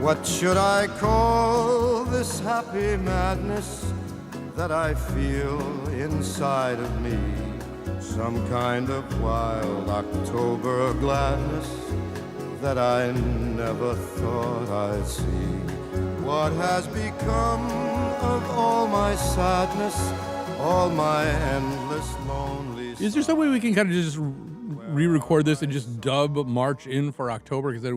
What should I call this happy madness that I feel inside of me? Some kind of wild October gladness that I never thought I'd see. What has become of all my sadness, all my endless lonely... Is there some way we can kind of just re-record this and just dub March in for October? Because the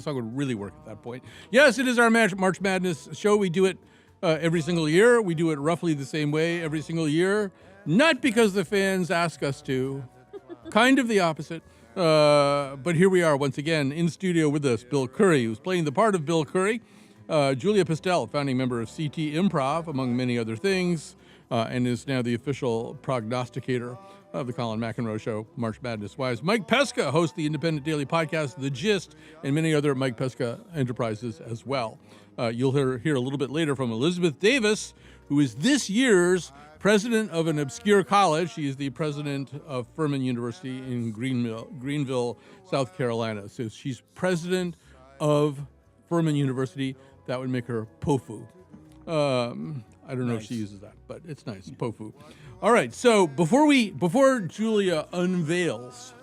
song would really work at that point. Yes, it is our March Madness show. We do it every single year. We do it roughly the same way every single year. Not because the fans ask us to. Kind of the opposite. But here we are once again in studio with us, Bill Curry, who's playing the part of Bill Curry. Julia Pistel, founding member of CT Improv, among many other things, and is now the official prognosticator of the Colin McEnroe Show, March Madness Wise. Mike Pesca hosts the independent daily podcast, The Gist, and many other Mike Pesca enterprises as well. You'll hear a little bit later from Elizabeth Davis, who is this year's president of an obscure college. She is the president of Furman University in Greenville, South Carolina. So she's president of Furman University. That would make her POFU. I don't know if she uses that, but it's nice, POFU. All right, so before Julia unveils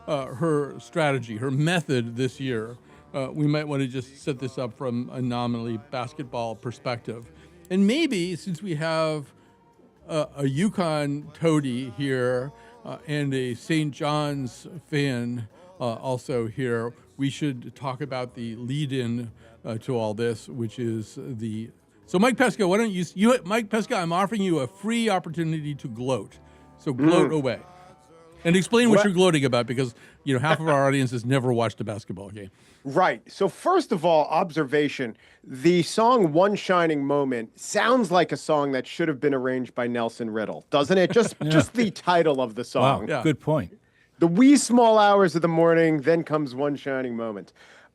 her strategy, her method this year, we might want to just set this up from a nominally basketball perspective. And maybe, since we have a UConn toady here and a St. John's fan also here, we should talk about the lead-in to all this, which is the... So Mike Pesca, why don't you Mike Pesca, I'm offering you a free opportunity to gloat. So gloat away. And explain what you're gloating about, because half of our audience has never watched a basketball game. Right. So first of all, observation, the song One Shining Moment sounds like a song that should have been arranged by Nelson Riddle, doesn't it? Just the title of the song. Wow, yeah. Good point. The wee small hours of the morning, then comes one shining moment.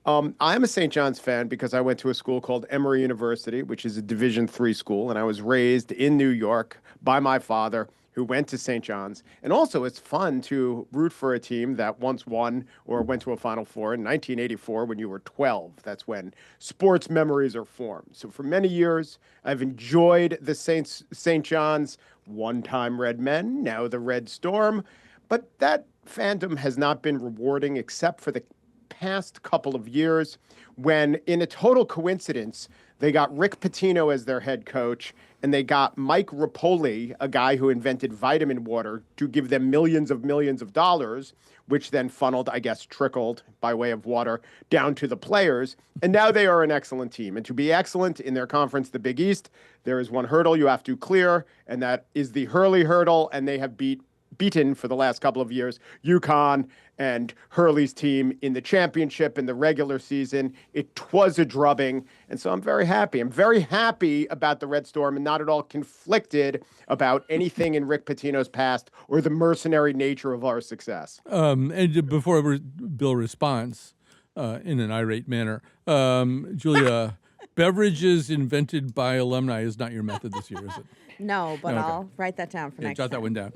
I'm a St. John's fan because I went to a school called Emory University, which is a Division III school, and I was raised in New York by my father, who went to St. John's. And also, it's fun to root for a team that once won or went to a Final Four in 1984 when you were 12. That's when sports memories are formed. So for many years, I've enjoyed the St. John's, one-time Red Men, now the Red Storm. But that fandom has not been rewarding except for the past couple of years when, in a total coincidence, they got Rick Pitino as their head coach, and they got Mike Rapoli, a guy who invented vitamin water, to give them millions of dollars, which then funneled, I guess, trickled by way of water down to the players. And now they are an excellent team. And to be excellent in their conference, the Big East, there is one hurdle you have to clear, and that is the Hurley hurdle. And they have beaten for the last couple of years UConn and Hurley's team in the championship in the regular season. It was a drubbing. And so I'm very happy. I'm very happy about the Red Storm and not at all conflicted about anything in Rick Pitino's past or the mercenary nature of our success. And before Bill responds in an irate manner, Julia, beverages invented by alumni is not your method this year, is it? No, but I'll write that down for next time. Jot that one down.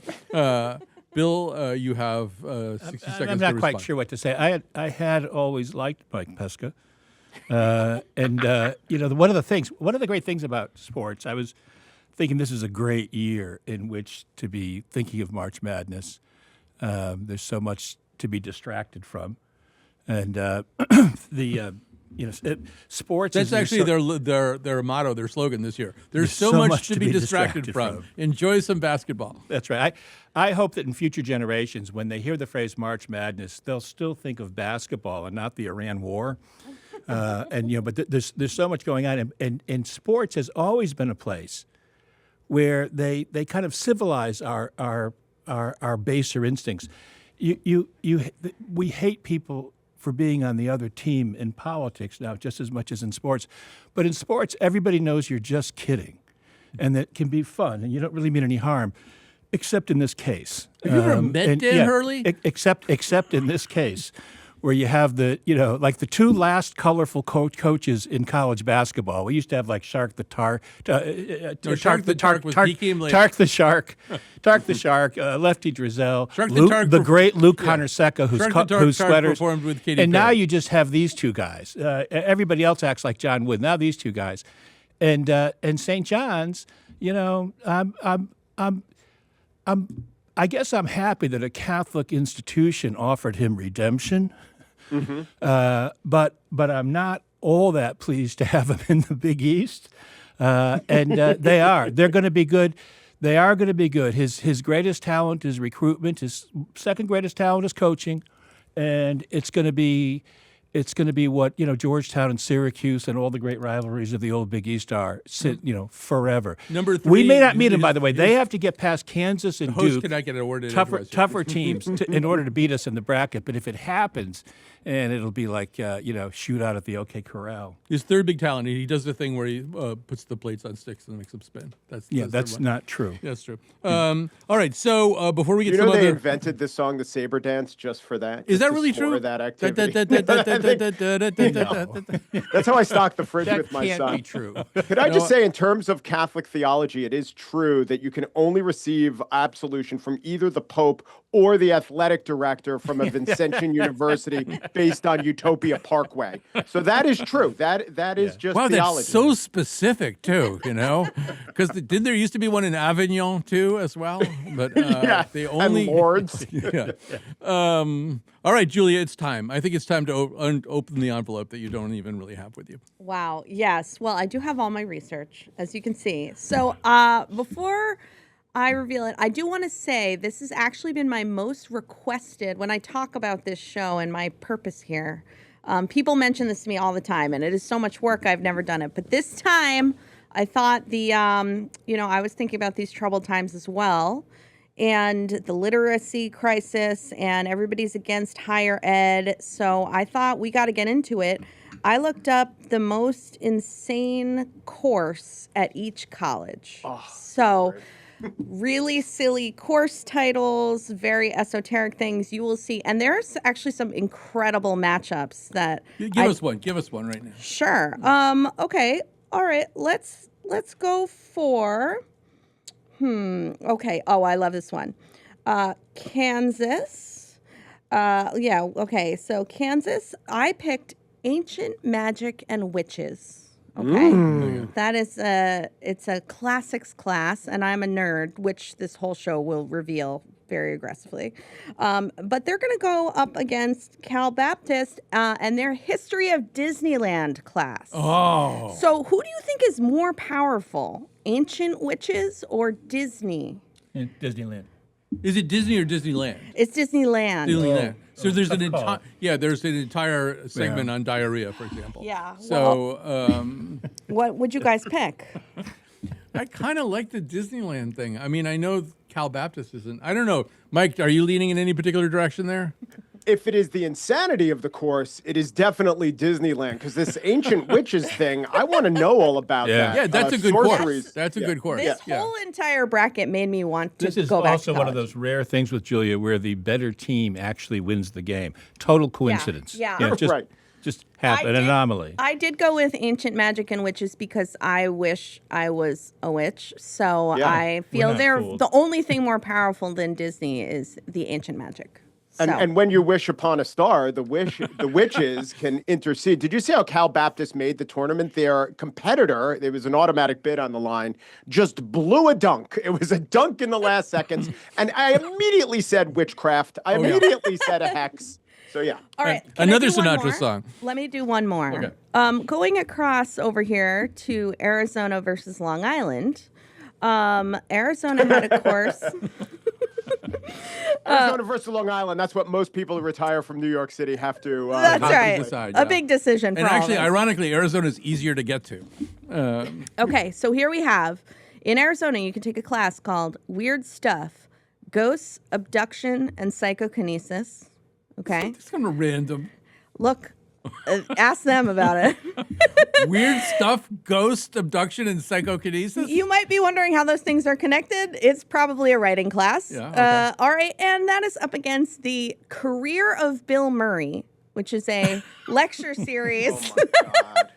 Bill, you have 60 seconds to respond. I'm not quite sure what to say. I had always liked Mike Pesca. One of the great things about sports, I was thinking this is a great year in which to be thinking of March Madness. There's so much to be distracted from. And sports. That's actually their motto, their slogan this year. There's so much to be distracted from. Enjoy some basketball. That's right. I hope that in future generations, when they hear the phrase March Madness, they'll still think of basketball and not the Iran War. But there's so much going on, and sports has always been a place where they kind of civilize our baser instincts. We hate people for being on the other team in politics now just as much as in sports. But in sports, everybody knows you're just kidding, and that can be fun, and you don't really mean any harm, except in this case. Have you ever met Dan Hurley? Except in this case, where you have like the two last colorful coaches in college basketball. We used to have like Shark the Tark, Shark the Tark was Deke Emley. Tark the Shark, Lefty Drizel, the Tark great Luke Honor-Secca, whose sweaters performed with Katy and Perry. now you just have these two guys. Everybody else acts like John Wood. Now these two guys, and St. John's. I guess I'm happy that a Catholic institution offered him redemption, but I'm not all that pleased to have him in the Big East. They're going to be good. They are going to be good. His greatest talent is recruitment. His second greatest talent is coaching, and it's going to be what Georgetown and Syracuse and all the great rivalries of the old Big East are forever. Number 3, we may not meet them, by the way. They have to get past Kansas and host Duke, cannot get awarded tougher teams in order to beat us in the bracket. But if it happens, and it'll be like shootout at the OK Corral. His third big talent, he does the thing where he puts the plates on sticks and makes them spin. That's not true. Yeah, that's true. All right, so before we get to they invented this song, the Saber Dance, just for that. Is that really true? For that activity. That's how I stock the fridge with my son. That can't be true. Could I just say, in terms of Catholic theology, it is true that you can only receive absolution from either the Pope or the athletic director from a Vincentian university based on Utopia Parkway. So that is true. That is just theology. That's so specific too, because didn't there used to be one in Avignon too as well? But they only and Lourdes. All right, Julia, it's time. I think it's time to open the envelope that you don't even really have with you. Wow. Yes. Well, I do have all my research, as you can see. So before I reveal it, I do want to say this has actually been my most requested when I talk about this show and my purpose here. People mention this to me all the time, and it is so much work, I've never done it. But this time, I thought I was thinking about these troubled times as well, and the literacy crisis, and everybody's against higher ed. So I thought we got to get into it. I looked up the most insane course at each college. Really silly course titles, very esoteric things you will see. And there's actually some incredible matchups that Give us one right now. Sure. Okay. All right. Let's go for okay. Oh, I love this one. Kansas. Okay. So Kansas, I picked Ancient Magic and Witches. Okay, that is it's a classics class, and I'm a nerd, which this whole show will reveal very aggressively. But they're going to go up against Cal Baptist and their History of Disneyland class. Oh, so who do you think is more powerful, Ancient Witches or Disney? Disneyland. Is it Disney or Disneyland? It's Disneyland. Disneyland. So there's there's an entire segment on diarrhea, for example. Yeah. So what would you guys pick? I kind of like the Disneyland thing. I mean, I know Cal Baptist isn't. I don't know. Mike, are you leaning in any particular direction there? If it is the insanity of the course, it is definitely Disneyland, because this ancient witches thing, I want to know all about that. Yeah, that's a good course. That's a good course. This whole entire bracket made me want to This is go back also to one of college. those rare things with Julia where the better team actually wins the game. Total coincidence. Yeah. Just happened, an anomaly. I did go with Ancient Magic and Witches because I wish I was a witch. So I feel the only thing more powerful than Disney is the Ancient Magic. And when you wish upon a star, the witches can intercede. Did you see how Cal Baptist made the tournament? Their competitor, there was an automatic bid on the line, just blew a dunk. It was a dunk in the last seconds. And I immediately said witchcraft. I immediately said a hex. So, yeah. All right. Another Sinatra song. Let me do one more. Okay. Going across over here to Arizona versus Long Island. Arizona had a course. Arizona versus Long Island. That's what most people who retire from New York City have to That's right. decide. A big decision for And all actually, of us. ironically, Arizona is easier to get to. Okay, so here we have, in Arizona, you can take a class called Weird Stuff, Ghosts, Abduction, and Psychokinesis. Okay? It's kind of random. Look, ask them about it. Weird stuff, ghost, abduction, and psychokinesis? You might be wondering how those things are connected. It's probably a writing class. Yeah, okay. All right, and that is up against the Career of Bill Murray, which is a lecture series Oh my God.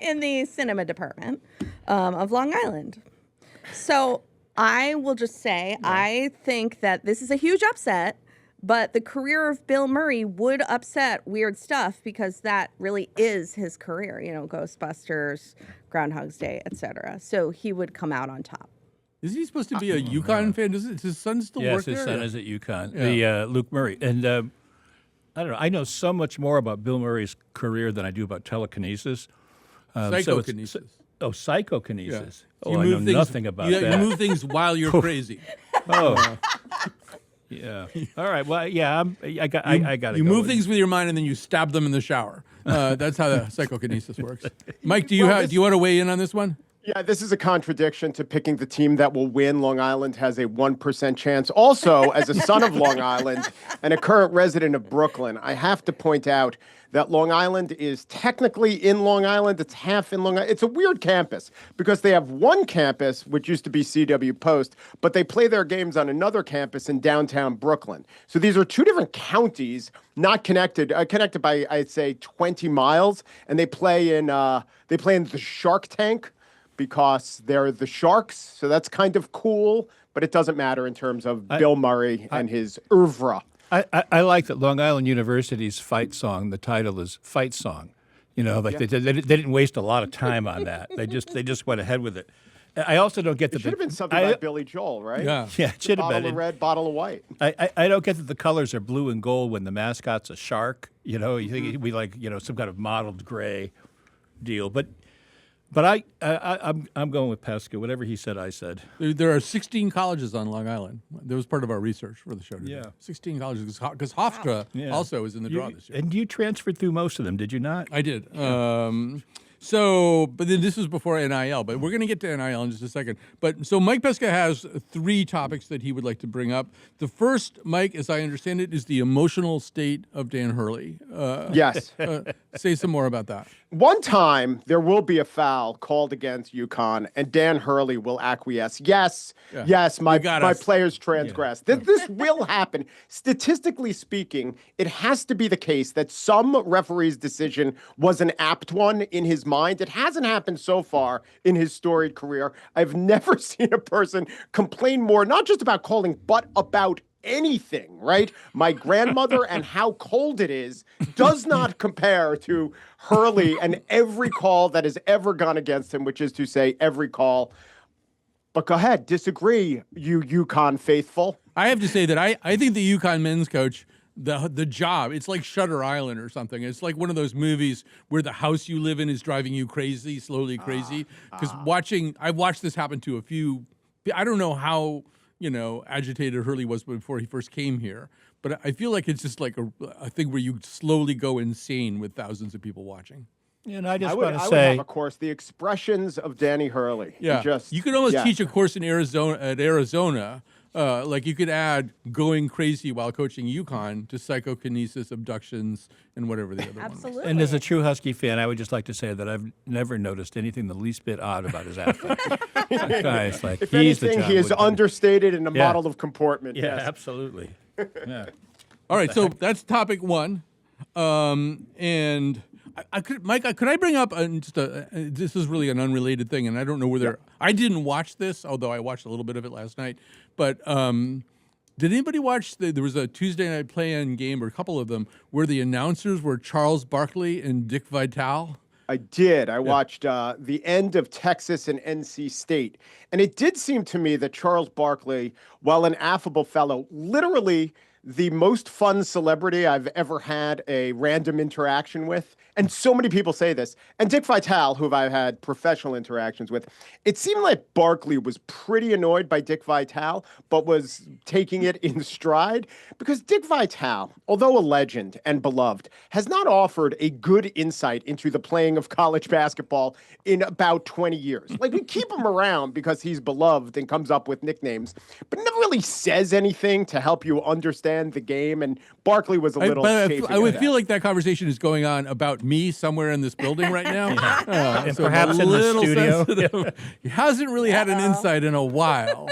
in the cinema department of Long Island. So I will just say, I think that this is a huge upset, but the career of Bill Murray would upset Weird Stuff because that really is his career, you know, Ghostbusters, Groundhog's Day, etc. So he would come out on top. Is he supposed to be a UConn fan? Does his son still work there? Yes, his son is at UConn. Yeah. The Luke Murray. And I don't know. I know so much more about Bill Murray's career than I do about telekinesis. Psychokinesis. Psychokinesis. Yeah. Oh, I know nothing about that. You move things while you're crazy. Oh. Yeah. All right. Well, yeah. I got to. You move things with your mind and then you stab them in the shower. That's how the psychokinesis works. Mike, do you want to weigh in on this one? Yeah, this is a contradiction to picking the team that will win. Long Island has a 1% chance. Also, as a son of Long Island and a current resident of Brooklyn, I have to point out that Long Island is technically in Long Island. It's half in Long Island. It's a weird campus because they have one campus, which used to be CW Post, but they play their games on another campus in downtown Brooklyn. So these are two different counties, not connected, connected by, I'd say, 20 miles. And they play in the Shark Tank, because they're the Sharks, so that's kind of cool, but it doesn't matter in terms of Bill Murray and his oeuvre. I like that Long Island University's fight song. The title is Fight Song. You know, like they didn't waste a lot of time on that. They just went ahead with it. I also don't get that. It should have been something like Billy Joel, right? Yeah. Yeah, it should have been. Bottle of red, bottle of white. I don't get that the colors are blue and gold when the mascot's a shark. You know, you think it'd be like, you know, some kind of mottled gray deal, but. But I'm going with Pesca. Whatever he said, I said. There are 16 colleges on Long Island. That was part of our research for the show today. Yeah. 16 colleges, because Hofstra also is in the draw this year. And you transferred through most of them, did you not? I did. But then this was before NIL, but we're going to get to NIL in just a second. But so Mike Pesca has 3 topics that he would like to bring up. The first, Mike, as I understand it, is the emotional state of Dan Hurley. Yes. Say some more about that. One time, there will be a foul called against UConn, and Dan Hurley will acquiesce. Yes, my players transgressed. This will happen. Statistically speaking, it has to be the case that some referee's decision was an apt one in his mind. It hasn't happened so far in his storied career. I've never seen a person complain more, not just about calling, but about anything, right? My grandmother and how cold it is does not compare to Hurley and every call that has ever gone against him, which is to say every call. But go ahead, disagree, you UConn faithful. I have to say that I think the UConn men's coach, the job, it's like Shutter Island or something. It's like one of those movies where the house you live in is driving you crazy, slowly crazy. Because I've watched this happen to a few, I don't know how, you know, agitated Hurley was before he first came here. But I feel like it's just like a thing where you slowly go insane with thousands of people watching. And I would have, of course, the expressions of Danny Hurley. Yeah, you could almost teach a course in Arizona. Like you could add going crazy while coaching UConn to psychokinesis, abductions, and whatever the other one was. Absolutely. And as a true Husky fan, I would just like to say that I've never noticed anything the least bit odd about his outfit. Guys, like, if he's anything, he is understated in a model of comportment. Yeah, yes. absolutely. Yeah. All right, so that's topic 1. And could I bring up this is really an unrelated thing, and I don't know whether I didn't watch this, although I watched a little bit of it last night. But did anybody watch? There was a Tuesday night play-in game, or a couple of them, where the announcers were Charles Barkley and Dick Vitale. I did. I watched the end of Texas and NC State. And it did seem to me that Charles Barkley, while an affable fellow, literally the most fun celebrity I've ever had a random interaction with. And so many people say this. And Dick Vitale, who I've had professional interactions with, it seemed like Barkley was pretty annoyed by Dick Vitale, but was taking it in stride. Because Dick Vitale, although a legend and beloved, has not offered a good insight into the playing of college basketball in about 20 years. Like, we keep him around because he's beloved and comes up with nicknames, but never really says anything to help you understand understand the game, and Barkley was a little. I would feel like that conversation is going on about me somewhere in this building right now. And So I'm perhaps a in the little studio. sensitive. He hasn't really had an insight in a while.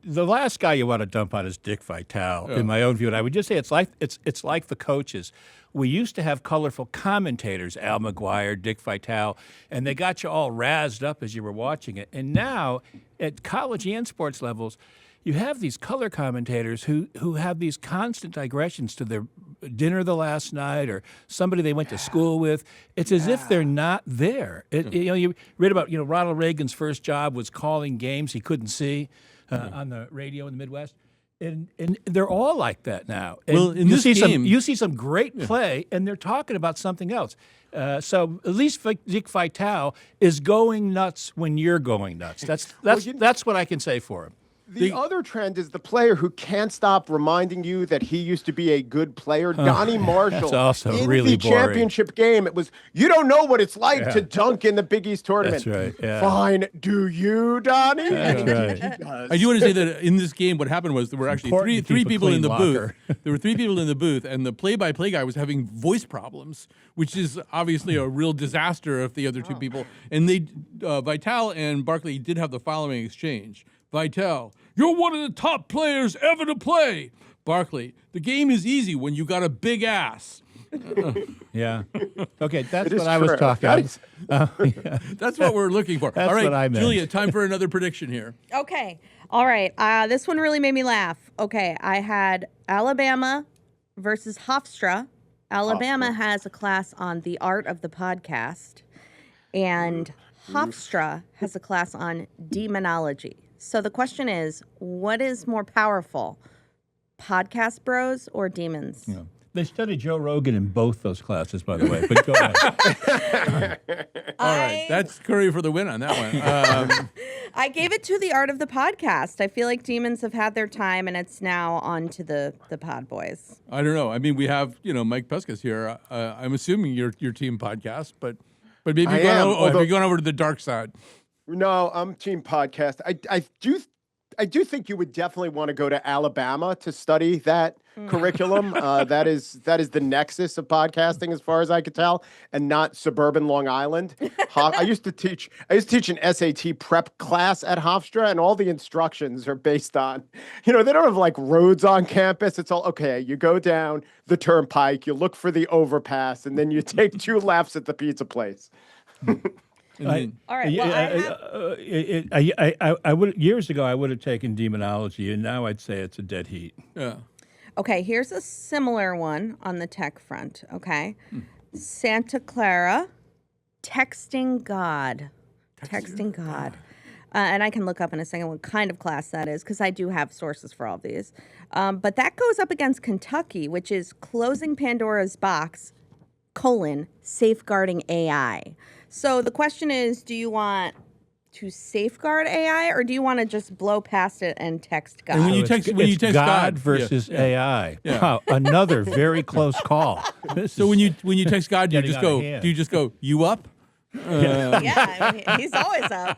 The last guy you want to dump on is Dick Vitale, in my own view. And I would just say it's like the coaches. We used to have colorful commentators, Al McGuire, Dick Vitale, and they got you all razzed up as you were watching it. And now, at college and sports levels, you have these color commentators who have these constant digressions to their dinner the last night or somebody they went to school with. It's as if they're not there. You read about, Ronald Reagan's first job was calling games he couldn't see on the radio in the Midwest. And they're all like that now. And well, in this game, you see some great play, and they're talking about something else. So at least Dick Vitale is going nuts when you're going nuts. That's what I can say for him. The other trend is the player who can't stop reminding you that he used to be a good player. Donnie Marshall. That's also in really the boring. championship game, it was, you don't know what it's like to dunk in the Big East tournament. That's right. Yeah. Fine. Do you, Donnie? That's right. He does. I do want to say that in this game, what happened was there were actually Important three to keep a people in clean the locker. booth. There were 3 people in the booth, and the play-by-play guy was having voice problems, which is obviously a real disaster if the other 2 people. And Vitale and Barkley did have the following exchange. Vitale, you're one of the top players ever to play. Barkley, the game is easy when you got a big ass. Yeah. Okay, that's It is what I was true. talking about. That's what we're looking for. That's All right, what I meant. Julia, time for another prediction here. Okay. All right. This one really made me laugh. Okay. I had Alabama versus Hofstra. Alabama has a class on the art of the podcast, and Hofstra has a class on demonology. So the question is, what is more powerful, podcast bros or demons? Yeah. They studied Joe Rogan in both those classes, by the way. But go ahead. All right, that's Curry for the win on that one. I gave it to the art of the podcast. I feel like demons have had their time, and it's now on to the pod boys. I don't know. I mean, we have Mike Pescas here. I'm assuming your team podcast, but maybe you've gone over to the dark side. No, I'm team podcast. I do think you would definitely want to go to Alabama to study that curriculum. That is the nexus of podcasting, as far as I could tell, and not suburban Long Island. I used to teach an SAT prep class at Hofstra, and all the instructions are based on, they don't have like roads on campus. It's all okay. You go down the turnpike, you look for the overpass, and then you take 2 lefts at the pizza place. All right. Well, I would years ago I would have taken demonology, and now I'd say it's a dead heat. Yeah. Okay, here's a similar one on the tech front, okay? Santa Clara, texting God. Texting God. And I can look up in a second what kind of class that is, because I do have sources for all of these. But that goes up against Kentucky, which is closing Pandora's box, safeguarding AI. So the question is, do you want to safeguard AI, or do you want to just blow past it and text God? And when you It's text God versus AI. Yeah. Wow, another very close call. So when you text God, do you Getting just out of go? hand. Do you just go? You up? Yeah, I mean, he's always up.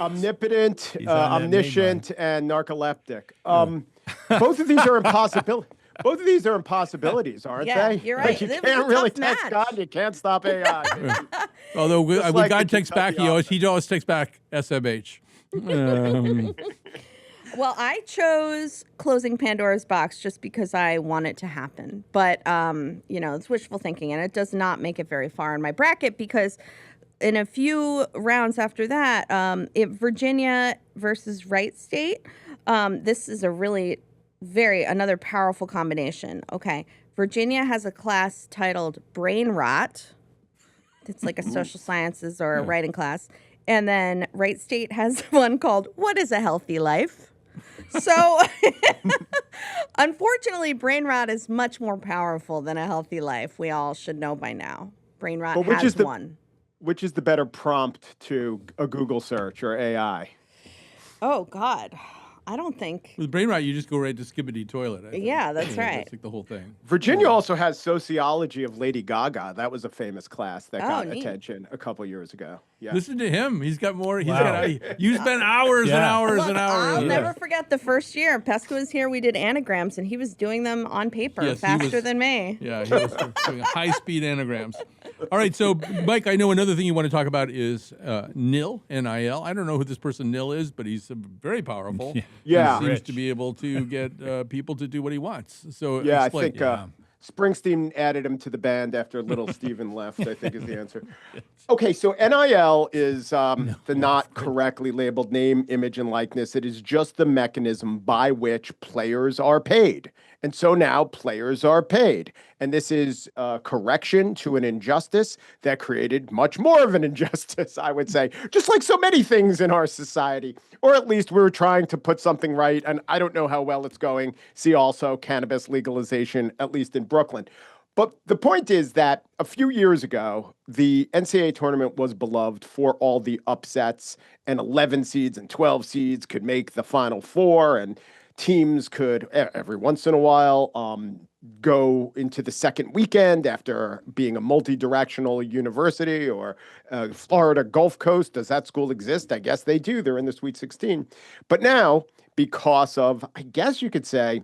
Omnipotent, He's on that omniscient, and narcoleptic. Both of these are impossibilities. Both of these are impossibilities, aren't Yeah, they? you're Like, right. you It was a can't really tough text match. God. You can't stop AI. Although when like God the texts back, Kentucky he always texts back SMH. Well, I chose closing Pandora's box just because I want it to happen. But, it's wishful thinking, and it does not make it very far in my bracket because in a few rounds after that, Virginia versus Wright State, this is a really another powerful combination. Okay. Virginia has a class titled Brain Rot. It's like a social sciences or a writing class. And then Wright State has one called What is a Healthy Life? So, unfortunately, brain rot is much more powerful than a healthy life. We all should know by now. Brain rot has one. Which is the better prompt to a Google search or AI? Oh, God. I don't think. With brain rot, you just go right to skibbity toilet. I think. Yeah, that's right. That's like the whole thing. Virginia also has sociology of Lady Gaga. That was a famous class that got neat. attention a couple years ago. Yeah. Listen to him. He's got more. Wow. You spent hours and hours Look, and hours. I'll never forget the first year Pesca was here. We did anagrams, and he was doing them on paper Yes, he faster was- than me. Yeah, he was doing high-speed anagrams. All right, so Mike, I know another thing you want to talk about is NIL, N-I-L. I don't know who this person NIL is, but he's very powerful. Yeah. He seems Rich. to be able to get people to do what he wants. So Yeah, explain. I think Springsteen added him to the band after Little Steven left, I think is the answer. Okay, so NIL is the not correctly labeled name, image, and likeness. It is just the mechanism by which players are paid. And so now players are paid. And this is a correction to an injustice that created much more of an injustice, I would say, just like so many things in our society. Or at least we're trying to put something right. And I don't know how well it's going. See also cannabis legalization, at least in Brooklyn. But the point is that a few years ago, the NCAA tournament was beloved for all the upsets, and 11 seeds and 12 seeds could make the Final Four, and teams could every once in a while go into the second weekend after being a multi-directional university or Florida Gulf Coast. Does that school exist? I guess they do. They're in the Sweet 16. But now, because of, I guess you could say,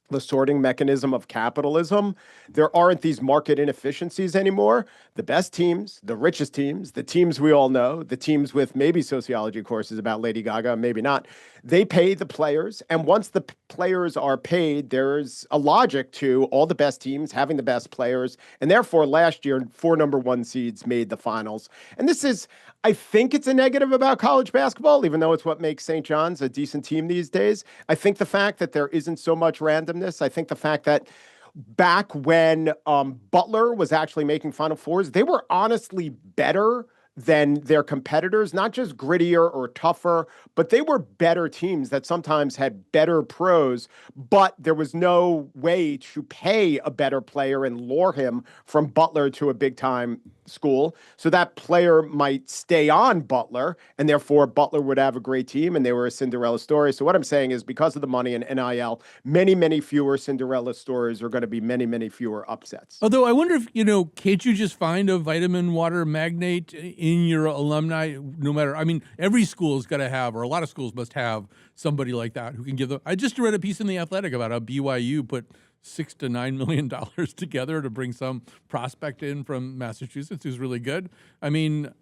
the sorting mechanism of capitalism, there aren't these market inefficiencies anymore. The best teams, the richest teams, the teams we all know, the teams with maybe sociology courses about Lady Gaga, maybe not, they pay the players. And once the players are paid, there's a logic to all the best teams having the best players. And therefore, last year, 4 number 1 seeds made the finals. And this is, I think it's a negative about college basketball, even though it's what makes St. John's a decent team these days. I think the fact that there isn't so much randomness, I think the fact that back when Butler was actually making Final Fours, they were honestly better than their competitors, not just grittier or tougher, but they were better teams that sometimes had better pros, but there was no way to pay a better player and lure him from Butler to a big-time school. So that player might stay on Butler, and therefore Butler would have a great team, and they were a Cinderella story. So what I'm saying is because of the money in NIL, many, many fewer Cinderella stories are going to be many, many fewer upsets. Although I wonder if, can't you just find a vitamin water magnate in your alumni, no matter, I mean, every school's got to have, or a lot of schools must have somebody like that who can give them. I just read a piece in The Athletic about how BYU put $6 to $9 million together to bring some prospect in from Massachusetts who's really good. I mean,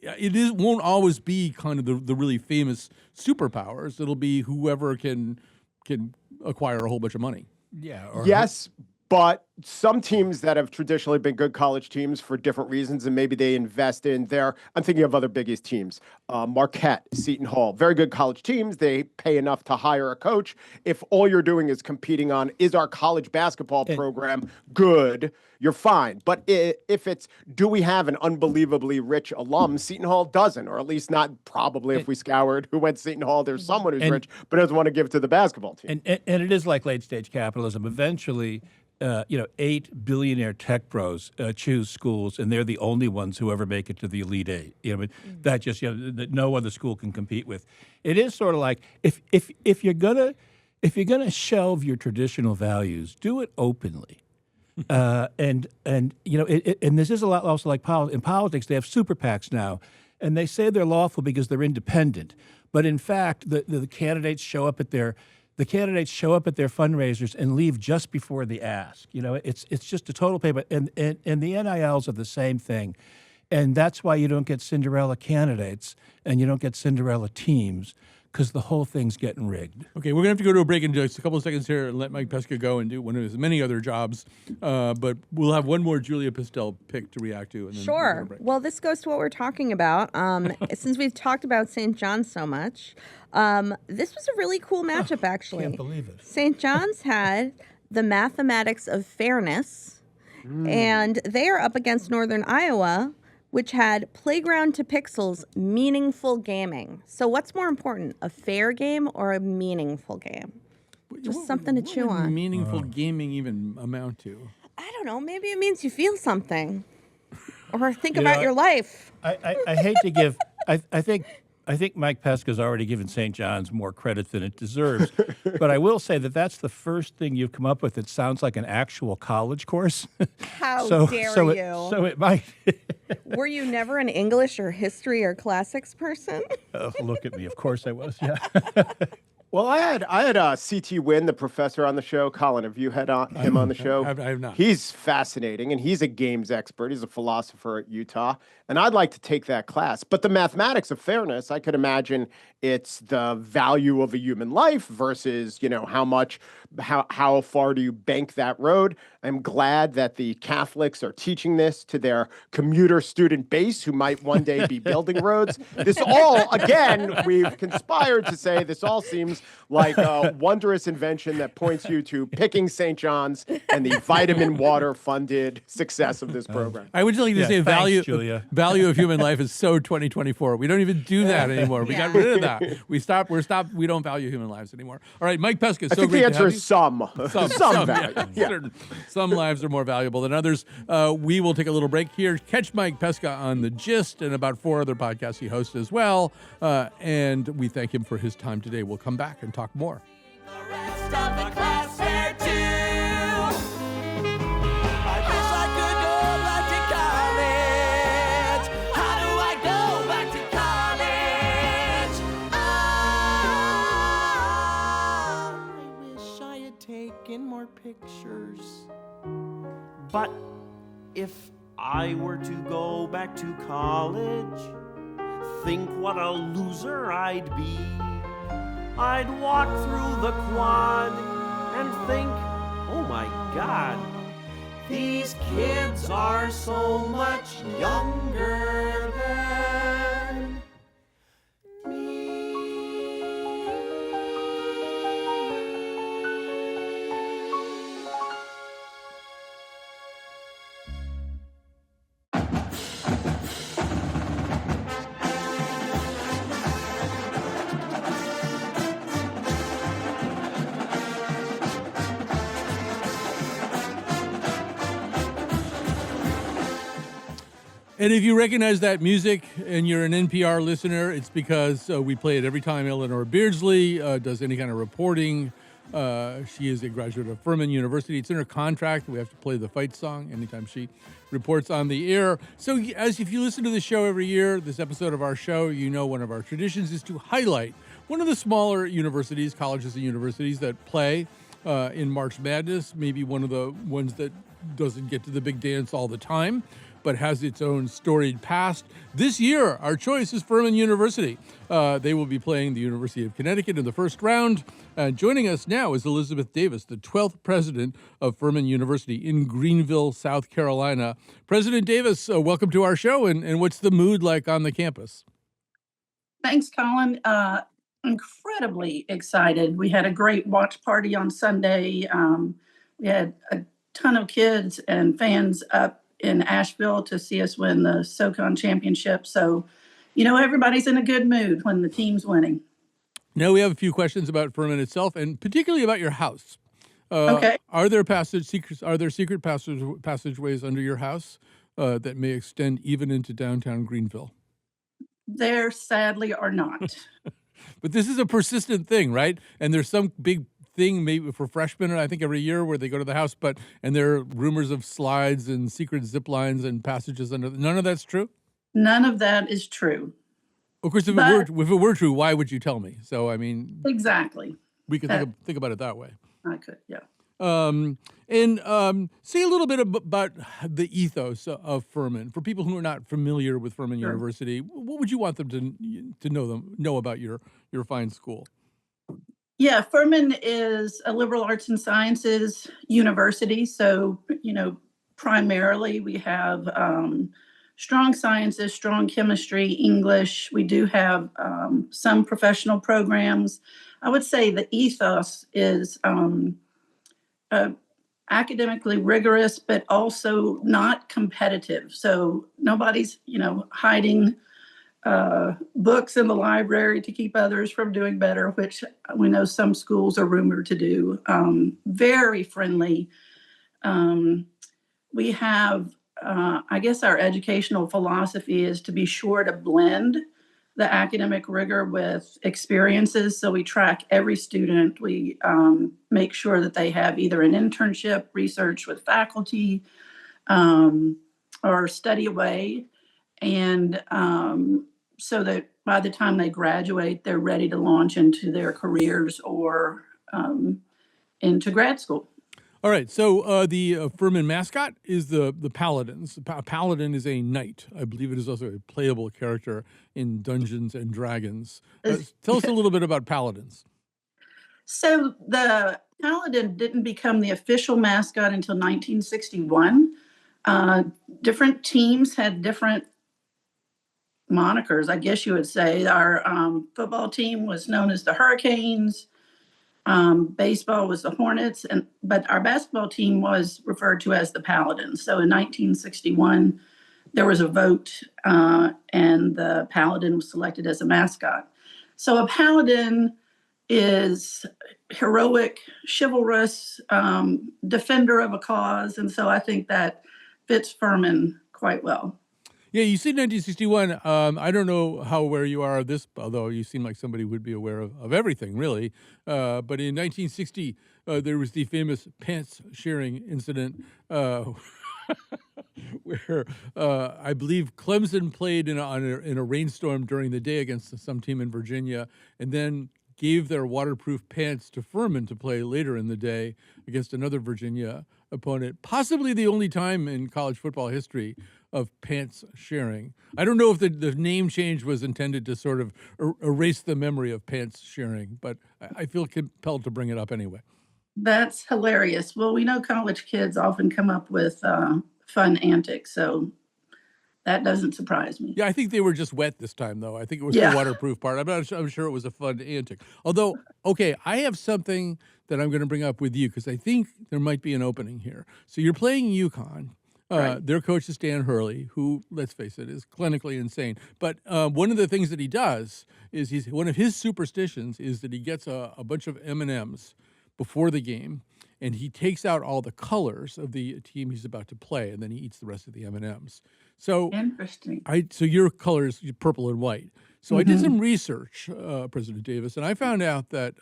won't always be kind of the really famous superpowers. It'll be whoever can acquire a whole bunch of money. Yeah. Yes, but some teams that have traditionally been good college teams for different reasons, and maybe they invest in their, I'm thinking of other biggest teams, Marquette, Seton Hall, very good college teams. They pay enough to hire a coach. If all you're doing is competing on, is our college basketball program good, you're fine. But if it's, do we have an unbelievably rich alum? Seton Hall doesn't, or at least not probably if we scoured who went to Seton Hall, there's someone who's rich, but doesn't want to give to the basketball team. And it is like late stage capitalism. Eventually, 8 billionaire tech bros choose schools, and they're the only ones who ever make it to the Elite Eight. That just that no other school can compete with. It is sort of like if you're gonna shelve your traditional values, do it openly. And this is a lot also like in politics. They have super PACs now, and they say they're lawful because they're independent. But in fact, the candidates show up at their fundraisers and leave just before the ask. It's just a total payment. And the NILs are the same thing. And that's why you don't get Cinderella candidates and you don't get Cinderella teams, because the whole thing's getting rigged. Okay, we're going to have to go to a break in just a couple of seconds here and let Mike Pesca go and do one of his many other jobs. But we'll have one more Julia Pistel pick to react to. And then we'll go to Sure. a break. Well, this goes to what we're talking about. Since we've talked about St. John's so much, this was a really cool matchup, actually. Can't believe it. St. John's had the mathematics of fairness, and they are up against Northern Iowa, which had playground to pixels, meaningful gaming. So what's more important, a fair game or a meaningful game? Just something to chew What would on. meaningful gaming even amount to? I don't know. Maybe it means you feel something, or think about your life. I hate to give. I think Mike Pesca's already given St. John's more credit than it deserves, but I will say that that's the first thing you've come up with that sounds like an actual college course. How dare you? So it might. Were you never an English or history or classics person? Oh, look at me. Of course I was. Yeah. Well, I had C.T. Wynn, the professor, on the show. Colin, have you had him on the show? I have not. He's fascinating, and he's a games expert. He's a philosopher at Utah, and I'd like to take that class. But the mathematics of fairness, I could imagine it's the value of a human life versus, how far do you bank that road? I'm glad that the Catholics are teaching this to their commuter student base who might one day be building roads. This all, again, we've conspired to say this all seems like a wondrous invention that points you to picking St. John's and the vitamin water funded success of this program. I would like to say thanks, Julia. value of human life is so 2024. We don't even do that anymore. We got rid of that. We stopped. We don't value human lives anymore. All right, Mike Pesca. I think the answer is some. Some value. Yeah, certain. Some lives are more valuable than others. We will take a little break here. Catch Mike Pesca on The Gist and about 4 other podcasts he hosts as well. And we thank him for his time today. We'll come back and talk more. The rest of the class there too. I wish I could go back to college. How do I go back to college? I wish I had taken more pictures. But if I were to go back to college, think what a loser I'd be. I'd walk through the quad and think, oh my God, these kids are so much younger than me. And if you recognize that music and you're an NPR listener, it's because we play it every time Eleanor Beardsley does any kind of reporting. She is a graduate of Furman University. It's in her contract. We have to play the fight song anytime she reports on the air. So as if you listen to the show every year, this episode of our show, you know one of our traditions is to highlight one of the smaller universities, colleges and universities that play in March Madness, maybe one of the ones that doesn't get to the big dance all the time, but has its own storied past. This year, our choice is Furman University. They will be playing the University of Connecticut in the first round. Joining us now is Elizabeth Davis, the 12th president of Furman University in Greenville, South Carolina. President Davis, welcome to our show, and what's the mood like on the campus? Thanks, Colin. Incredibly excited. We had a great watch party on Sunday. We had a ton of kids and fans up in Asheville to see us win the SoCon championship. So, everybody's in a good mood when the team's winning. Now we have a few questions about Furman itself, and particularly about your house. Okay. Are there secret passageways under your house that may extend even into downtown Greenville? There sadly are not. But this is a persistent thing, right? And there's some big thing maybe for freshmen, I think every year where they go to the house, and there are rumors of slides and secret zip lines and passages under. None of that's true? None of that is true. Of course, if it were true, why would you tell me? So, I mean, Exactly. we could think about it that way. I could, yeah. Say a little bit about the ethos of Furman for people who are not familiar with Furman Sure. University. What would you want them to know about your fine school? Yeah, Furman is a liberal arts and sciences university. So, primarily we have strong sciences, strong chemistry, English. We do have some professional programs. I would say the ethos is academically rigorous, but also not competitive. So nobody's, hiding books in the library to keep others from doing better, which we know some schools are rumored to do. Very friendly. We have, I guess our educational philosophy is to be sure to blend the academic rigor with experiences. So we track every student. We make sure that they have either an internship, research with faculty, or study away. and so that by the time they graduate, they're ready to launch into their careers or into grad school. All right, so the Furman mascot is the Paladins. Paladin is a knight. I believe it is also a playable character in Dungeons and Dragons. Tell us a little bit about Paladins. So the Paladin didn't become the official mascot until 1961. Different teams had different monikers, I guess you would say. Our football team was known as the Hurricanes. Baseball was the Hornets, but our basketball team was referred to as the Paladins. So in 1961, there was a vote, and the Paladin was selected as a mascot. So a Paladin is heroic, chivalrous, defender of a cause, and so I think that fits Furman quite well. Yeah, you said 1961. I don't know how aware you are of this, although you seem like somebody who would be aware of everything, really. But in 1960, there was the famous pants sharing incident where I believe Clemson played in a rainstorm during the day against some team in Virginia, and then gave their waterproof pants to Furman to play later in the day against another Virginia opponent. Possibly the only time in college football history of pants sharing. I don't know if the name change was intended to sort of erase the memory of pants sharing, but I feel compelled to bring it up anyway. That's hilarious. Well, we know college kids often come up with fun antics, so that doesn't surprise me. Yeah, I think they were just wet this time, though. I think it was Yeah. the waterproof part. I'm sure it was a fun antic. Although, okay, I have something that I'm going to bring up with you because I think there might be an opening here. So you're playing UConn. Right. Their coach is Dan Hurley, who, let's face it, is clinically insane. But one of the things that he does is one of his superstitions is that he gets a bunch of M&Ms before the game, and he takes out all the colors of the team he's about to play, and then he eats the rest of the M&Ms. So Interesting. so your colors, purple and white. So I did some research, President Davis, and I found out that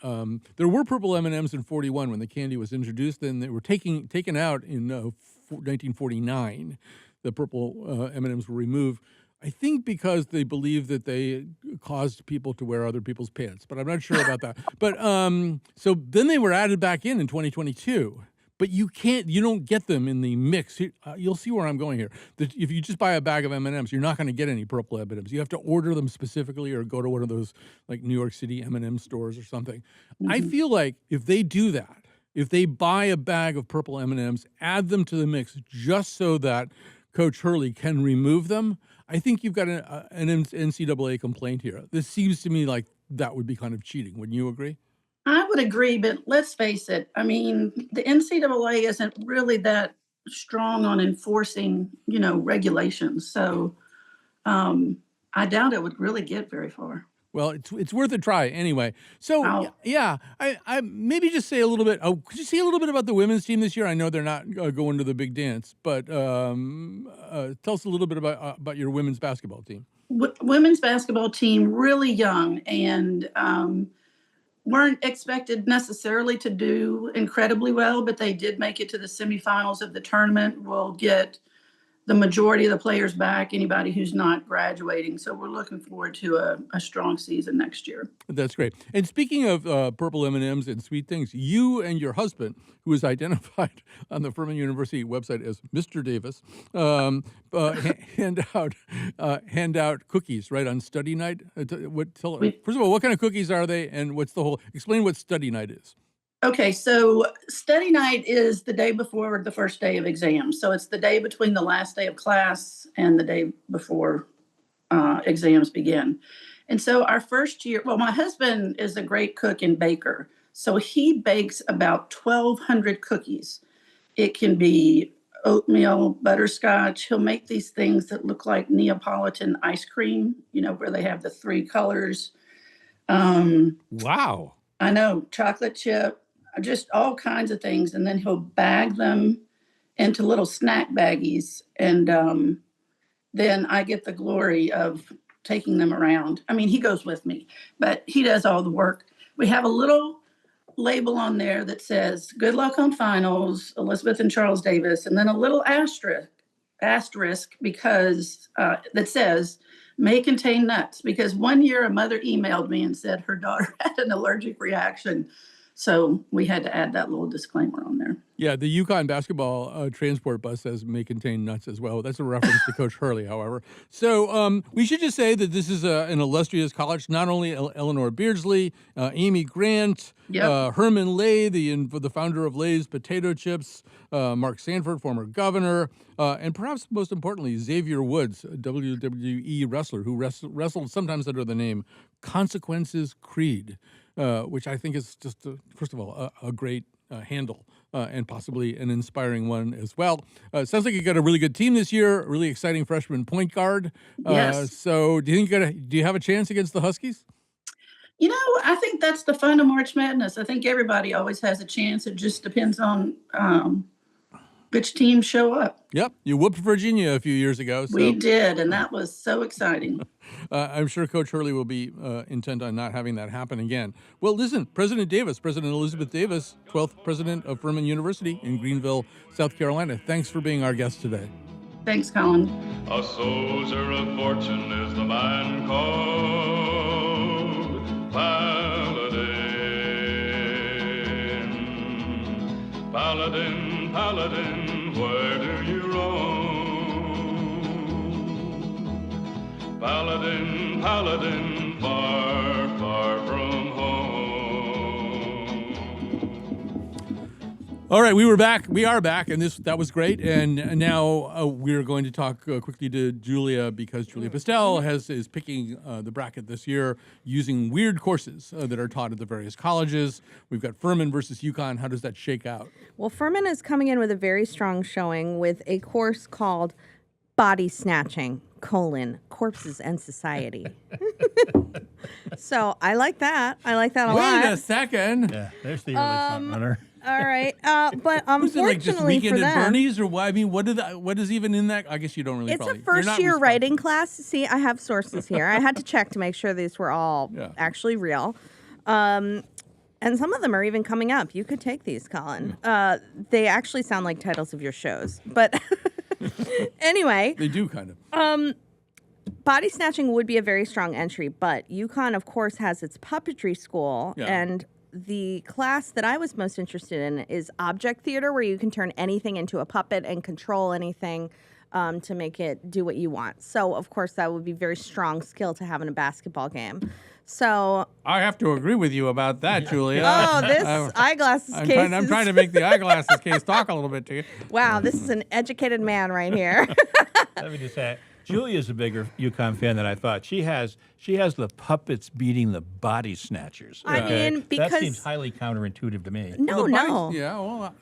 there were purple M&Ms in 41 when the candy was introduced, and they were taken out in 1949. The purple M&Ms were removed, I think because they believed that they caused people to wear other people's pants, but I'm not sure about that. But so then they were added back in 2022. But you don't get them in the mix. You'll see where I'm going here. If you just buy a bag of M&Ms, you're not going to get any purple M&Ms. You have to order them specifically or go to one of those like New York City M&M stores or something. I feel like if they do that, if they buy a bag of purple M&Ms, add them to the mix just so that Coach Hurley can remove them, I think you've got an NCAA complaint here. This seems to me like that would be kind of cheating. Wouldn't you agree? I would agree, but let's face it. I mean, the NCAA isn't really that strong on enforcing, regulations. So I doubt it would really get very far. Well, it's worth a try anyway. So yeah, I maybe just say a little bit. Oh, could you say a little bit about the women's team this year? I know they're not going to the big dance, but tell us a little bit about your women's basketball team. Women's basketball team, really young, and weren't expected necessarily to do incredibly well, but they did make it to the semifinals of the tournament. We'll get the majority of the players back, anybody who's not graduating. So we're looking forward to a strong season next year. That's great. And speaking of purple M&Ms and sweet things, you and your husband, who is identified on the Furman University website as Mr. Davis, hand out cookies, right, on study night. First of all, what kind of cookies are they, and explain what study night is. Okay, so study night is the day before the first day of exams. So it's the day between the last day of class and the day before exams begin. And so our first year, well, my husband is a great cook and baker. So he bakes about 1,200 cookies. It can be oatmeal, butterscotch. He'll make these things that look like Neapolitan ice cream, where they have the three colors. Wow. I know, chocolate chip, just all kinds of things. And then he'll bag them into little snack baggies. And then I get the glory of taking them around. I mean, he goes with me, but he does all the work. We have a little label on there that says, "Good luck on finals, Elizabeth and Charles Davis," and then a little asterisk asterisk because that says may contain nuts, because one year a mother emailed me and said her daughter had an allergic reaction. So we had to add that little disclaimer on there. Yeah, the UConn basketball transport bus says may contain nuts as well. That's a reference to Coach Hurley, however. So we should just say that this is an illustrious college. Not only Eleanor Beardsley, Amy Grant, Yep. Herman Lay, the founder of Lay's Potato Chips, Mark Sanford, former governor, and perhaps most importantly, Xavier Woods, a WWE wrestler who wrestled sometimes under the name Consequences Creed, which I think is just, first of all, a great handle. And possibly an inspiring one as well. Sounds like you got a really good team this year, a really exciting freshman point guard. Yes. So do you think do you have a chance against the Huskies? You know, I think that's the fun of March Madness. I think everybody always has a chance. It just depends on which teams show up. Yep, you whooped Virginia a few years ago. So We did, and that was so exciting. I'm sure Coach Hurley will be intent on not having that happen again. Well, listen, President Elizabeth Davis, 12th president of Furman University in Greenville, South Carolina. Thanks for being our guest today. Thanks, Colin. A soldier of fortune is the man called Paladin. Paladin, Paladin, where do you roam? Paladin, Paladin, far, far from home. All right, we are back, and that was great. And now we're going to talk quickly to Julia, because Julia Pistel is picking the bracket this year using weird courses that are taught at the various colleges. We've got Furman versus UConn. How does that shake out? Well, Furman is coming in with a very strong showing with a course called Body Snatching, Corpses and Society. So I like that. I like that a lot. Wait a second. Yeah, there's the early front runner. All right. But Was it like just unfortunately weekend for at them, Bernie's, or what? I mean, what is even in that? I guess you don't really. it's probably, a you're not first-year responsible. writing class. See, I have sources here. I had to check to make sure these were all Yeah. actually real. And some of them are even coming up. You could take these, Colin. They actually sound like titles of your shows. But anyway, They do kind of. body snatching would be a very strong entry, but UConn, of course, has its puppetry school. Yeah. And the class that I was most interested in is object theater, where you can turn anything into a puppet and control anything to make it do what you want. So, of course, that would be very strong skill to have in a basketball game. So, I have to agree with you about that, Julia. oh, this eyeglasses I'm case. I'm trying to make the eyeglasses case talk a little bit to you. Wow, this is an educated man right here. Let me just say, Julia's a bigger UConn fan than I thought. She has the puppets beating the body snatchers. I mean, that because- seems highly counterintuitive to me. No, Well, the no. bodies- Yeah, well,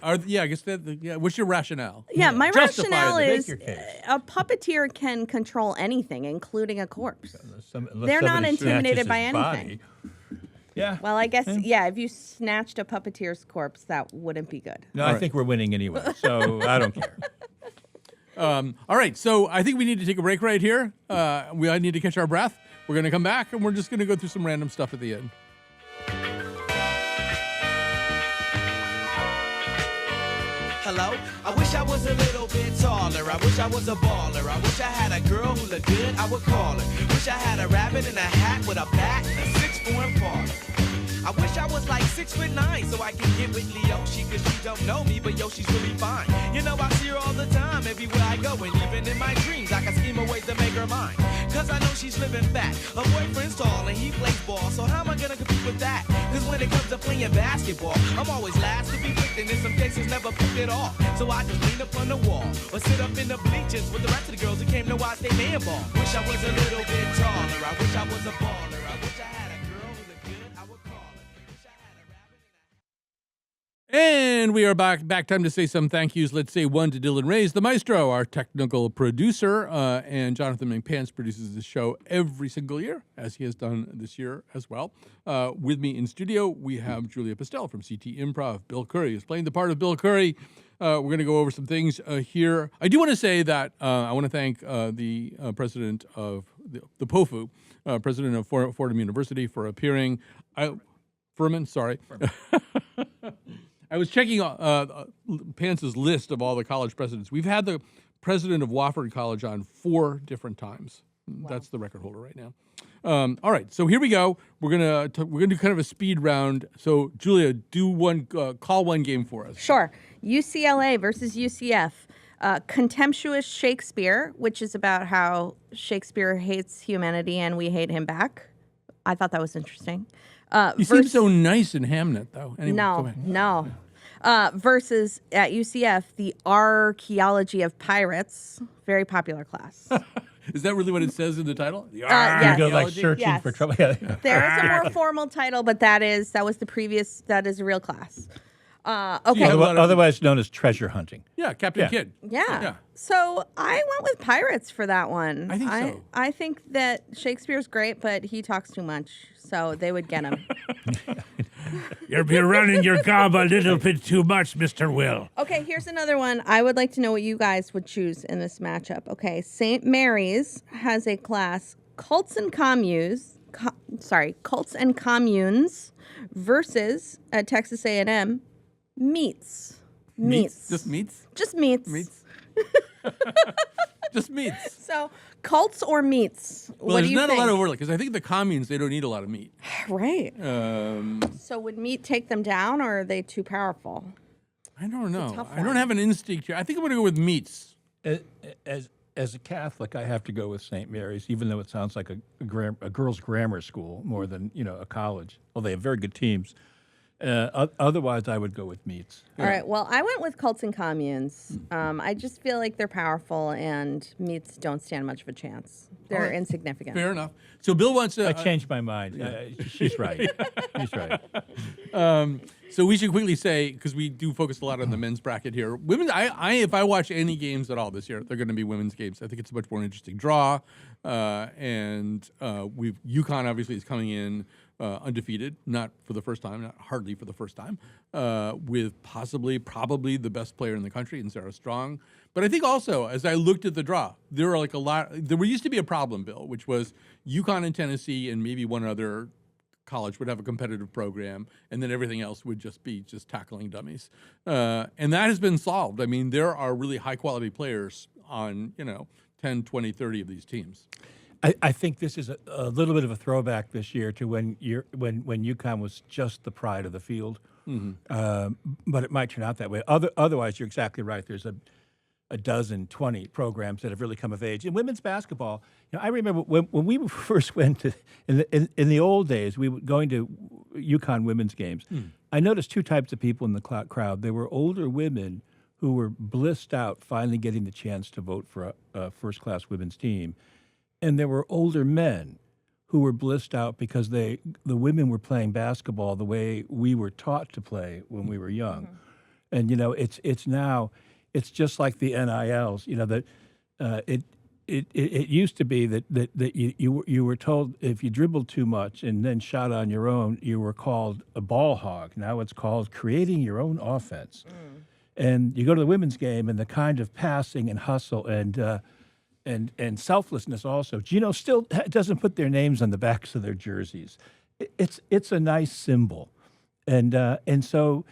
I guess that. Yeah, what's your rationale? Yeah, my Justify rationale it. Make is your case. a puppeteer can control anything, including a corpse. Unless They're not somebody intimidated snatches by his anything. body. Yeah. Well, I guess, yeah, if you snatched a puppeteer's corpse, that wouldn't be good. No, I think we're winning anyway, so I don't care. All right, so I think we need to take a break right here. We need to catch our breath. We're going to come back, and we're just going to go through some random stuff at the end. Hello? I wish I was a little bit taller. I wish I was a baller. I wish I had a girl who looked good, I would call her. Wish I had a rabbit in a hat with a bat and a 6'4" parlor. I wish I was like 6'9" so I can get with Leoshi, cause she don't know me, but yo, she's really fine. You know, I see her all the time, everywhere I go, and even in my dreams, I can scheme a way to make her mine. Cause I know she's living fat. Her boyfriend's tall and he plays ball, so how am I gonna compete with that? Cause when it comes to playing basketball, I'm always last to be picked, and in some cases never picked at all. So I just lean up on the wall, or sit up in the bleachers with the rest of the girls who came to watch they man ball. Wish I was a little bit taller, I wish I was a baller, I wish I had a girl who looked good, I would call her. Wish I had a rabbit in a And we are back. Time to say some thank yous. Let's say one to Dylan Reyes, the maestro, our technical producer, and Jonathan McPants produces this show every single year, as he has done this year as well. With me in studio, we have Julia Pistel from CT Improv. Bill Curry is playing the part of Bill Curry. We're going to go over some things here. I do want to say that I want to thank the president of the POFU, president of Fordham University, for appearing. Furman, sorry. I was checking Pants's list of all the college presidents. We've had the president of Wofford College on 4 different times. That's the record holder right now. All right, so here we go. We're gonna do kind of a speed round. So Julia, call one game for us. Sure. UCLA versus UCF. Contemptuous Shakespeare, which is about how Shakespeare hates humanity and we hate him back. I thought that was interesting. You seem so nice in Hamnet, though. Anyway, go ahead. No. Versus at UCF, the Archaeology of Pirates, very popular class. Is that really what it says in the title? The yes. You go like Archaeology? searching Yes. for trouble. Yeah. There is a more formal title, but that is a real class. Okay. have a lot of- Otherwise known as treasure hunting. Yeah, Captain Yeah. Kidd. Yeah. So I went with Pirates for that one. I think so. I think that Shakespeare's great, but he talks too much, so they would get him. You're running your gob a little bit too much, Mr. Will. Okay, here's another one. I would like to know what you guys would choose in this matchup. Okay, St. Mary's has a class, Cults and Communes versus at Texas A&M, Meats. Just meats? Just meats. Meats? Just meats. So, cults or meats? Well, what there's do you not think? a lot of overlap, because I think the communes, they don't eat a lot of meat. Right. Um, So would meat take them down, or are they too powerful? I don't know. tough I don't one. have an instinct here. I think I'm going to go with meats. As a Catholic, I have to go with St. Mary's, even though it sounds like a girls' grammar school more than a college. Well, they have very good teams. Otherwise, I would go with Meats. All right. Well, I went with cults and communes. I just feel like they're powerful, and meats don't stand much of a chance. They're insignificant. Fair enough. So Bill wants to. I changed my mind. She's right. She's right. So we should quickly say, because we do focus a lot on the men's bracket here. Women, if I watch any games at all this year, they're going to be women's games. I think it's a much more interesting draw, and UConn obviously is coming in undefeated, not for the first time, not hardly for the first time, with probably the best player in the country in Sarah Strong. But I think also, as I looked at the draw, there are like a lot. There used to be a problem, Bill, which was UConn and Tennessee and maybe one other college would have a competitive program, and then everything else would just be tackling dummies. And that has been solved. I mean, there are really high-quality players on, 10, 20, 30 of these teams. I think this is a little bit of a throwback this year to when UConn was just the pride of the field. Mm-hmm. But it might turn out that way. Otherwise, you're exactly right. There's a dozen, 20 programs that have really come of age. In women's basketball, I remember when we first went to, in the old days, we were going to UConn women's games. I noticed 2 types of people in the crowd. There were older women who were blissed out finally getting the chance to vote for a first-class women's team. And there were older men who were blissed out because the women were playing basketball the way we were taught to play when we were young. And it's just like the NILs. It used to be that you were told if you dribbled too much and then shot on your own, you were called a ball hog. Now it's called creating your own offense. And you go to the women's game, and the kind of passing and hustle and selflessness also. Gino still doesn't put their names on the backs of their jerseys. It's a nice symbol, and so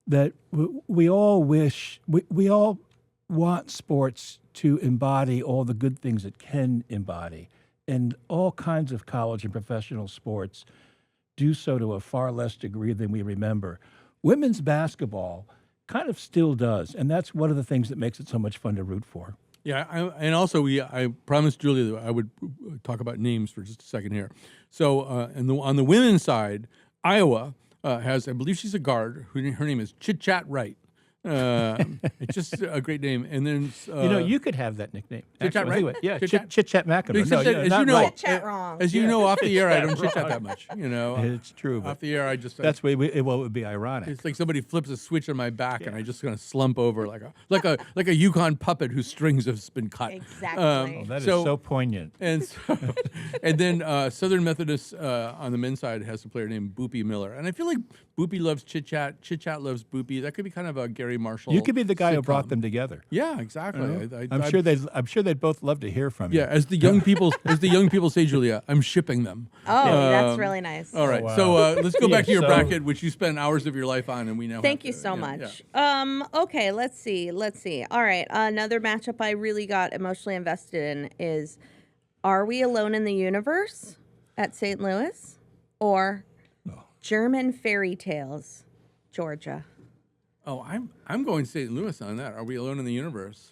that we all wish we all want sports to embody all the good things it can embody, and all kinds of college and professional sports do so to a far less degree than we remember. Women's basketball kind of still does, and that's one of the things that makes it so much fun to root for. Yeah, and also I promised Julia that I would talk about names for just a second here. So on the women's side, Iowa has, I believe she's a guard. Her name is Chit Chat Wright. It's just a great name. And then you could have that nickname. Chit Chat Actually. Wright? Yeah, Chit Chat? Chit Chat McEnroe. Except that, as not you know, right. Chat wrong. As you know, off the air, I don't chit chat that much. It's true. Off the air, I just That's what it would be ironic. it's like somebody flips a switch on my back, and I just kind of slump over like a Yukon puppet whose strings have been cut. Exactly. That is so- so poignant. And then Southern Methodist on the men's side has a player named Boopy Miller. And I feel like Boopy loves Chit Chat. Chit Chat loves Boopy. That could be kind of a Gary Marshall. You could be the guy who brought sitcom. them together. Yeah, exactly. I'm sure they'd both love to hear from you. Yeah, as the young people say, Julia, I'm shipping them. Oh, that's really nice. All right, wow. so let's go back to your So- bracket, which you spent hours of your life on, and we now. Thank have you to- so yeah, much. yeah. Okay, let's see. All right, another matchup I really got emotionally invested in is: Are We Alone in the Universe at St. Louis, or German Fairy Tales, Georgia? Oh, I'm going St. Louis on that. Are We Alone in the Universe?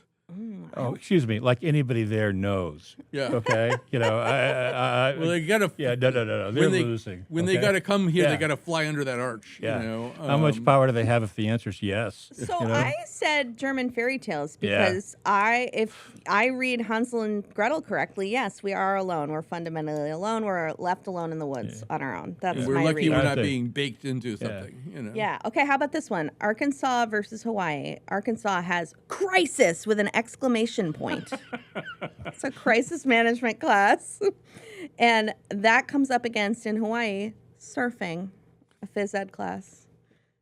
Oh, excuse me. Like anybody there knows. Yeah. Okay. Well, they gotta. Yeah. No. They're losing. When they okay? gotta come here, they Yeah. gotta fly under that arch. Yeah. You know? How much power do they have if the answer is yes? So you know? I said German fairy tales Yeah. because if I read Hansel and Gretel correctly, yes, we are alone. We're fundamentally alone. We're left alone in the woods on our own. That's We're my lucky read. we're I not think- being baked into something. You know. Yeah. Okay. How about this one? Arkansas versus Hawaii. Arkansas has crisis with an exclamation point. It's a crisis management class. And that comes up against in Hawaii surfing, a phys ed class.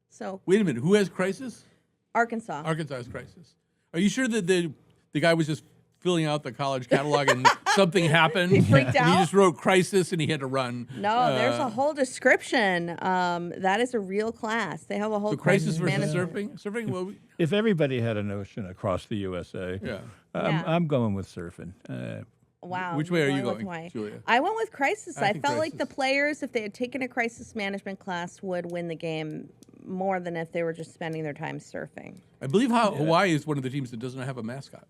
So Wait a minute. Who has crisis? Arkansas. Arkansas has crisis. Are you sure that the guy was just filling out the college catalog and something happened? He freaked And he out? just wrote crisis and he had to run. No, there's a whole description. That is a real class. They have a whole So crisis versus management. surfing. Surfing. Well, If everybody had an ocean across the USA, yeah. Yeah. I'm going with surfing. Wow. Which way are you with going, Hawaii. Julia? I went with crisis. I I think felt like the crisis. players, if they had taken a crisis management class, would win the game more than if they were just spending their time surfing. I believe Hawaii is one of the teams that doesn't have a mascot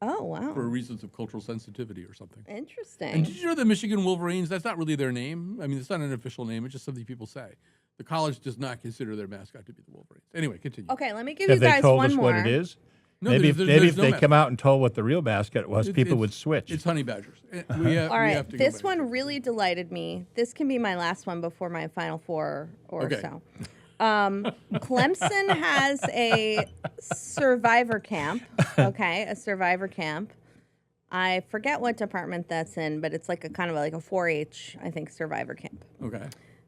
Oh, wow. for reasons of cultural sensitivity or something. And Interesting. did you know the Michigan Wolverines? That's not really their name. I mean, it's not an official name. It's just something people say. The college does not consider their mascot to be the Wolverines. Anyway, continue. Okay, let me give Have you they guys told one us more. what it is? No, maybe there's if no they mascot. come out and told what the real mascot was, people It's- would switch. It's honey badgers. All right, this one really delighted me. This can be my last one before my final four or Okay. so. Clemson has a survivor camp. Okay, a survivor camp. I forget what department that's in, but it's like a kind of like a 4-H, I think, survivor camp. Okay.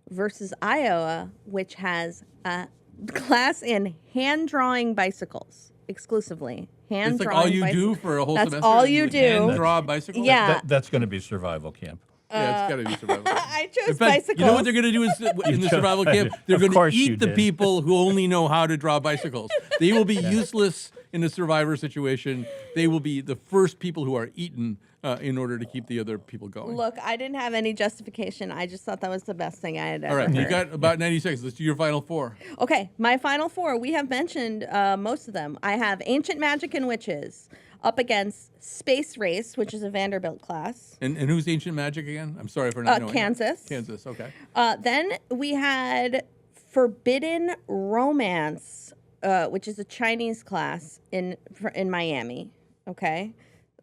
Versus Iowa, which has a class in hand drawing bicycles exclusively. Hand It's like drawing all you do bicycles. for a whole That's semester. all you Hand do. draw a bicycle. Yeah. That's going to be survival camp. Yeah, it's got to be survival. I chose In fact, bicycles. you know what they're going to do is in the survival camp? They're Of going to course you eat the did. people who only know how to draw bicycles. They will be useless in a survivor situation. They will be the first people who are eaten in order to keep the other people going. Look, I didn't have any justification. I just thought that was the best thing I had ever All right, heard. you got about 90 seconds. Let's do your final four. Okay, my final four. We have mentioned most of them. I have Ancient Magic and Witches up against Space Race, which is a Vanderbilt class. And who's Ancient Magic again? I'm sorry for not knowing. Kansas. Kansas, okay. Then we had Forbidden Romance, which is a Chinese class in Miami. Okay,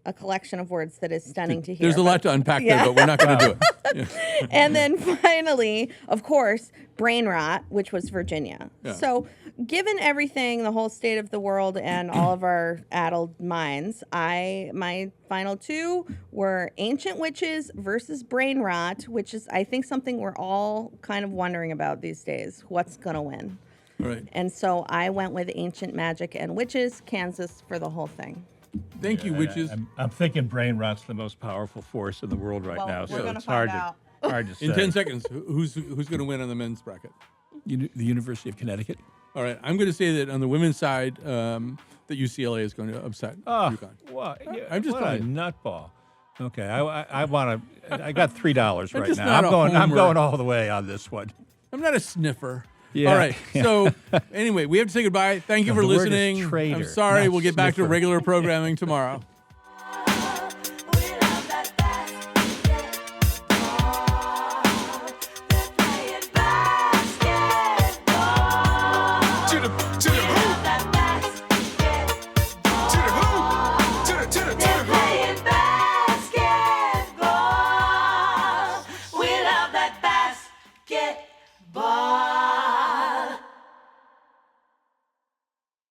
a collection of words that is stunning to hear. There's a lot to unpack there, but we're not going to do it. Yeah. And then finally, of course, Brain Rot, which was Virginia. Yeah. So, given everything, the whole state of the world and all of our addled minds, my final two were Ancient Witches versus Brain Rot, which is, I think, something we're all kind of wondering about these days. What's going to win? All right. And so I went with Ancient Magic and Witches, Kansas, for the whole thing. Thank you, witches. I'm thinking brain rot's the most powerful force in the world right Well, now, we're so gonna it's hard find out. hard to say. In 10 seconds, who's going to win on the men's bracket? The University of Connecticut. All right, I'm going to say that on the women's side, that UCLA is going to upset UConn. What? I'm just what a telling you. nutball. Okay, I want to. I got $3 right just now. not a I'm homer. going all the way on this one. I'm not a sniffer. Yeah. All right. So anyway, we have to say goodbye. Thank you No, for the word is listening. traitor, I'm sorry. not We'll get back to sniffer. regular programming tomorrow.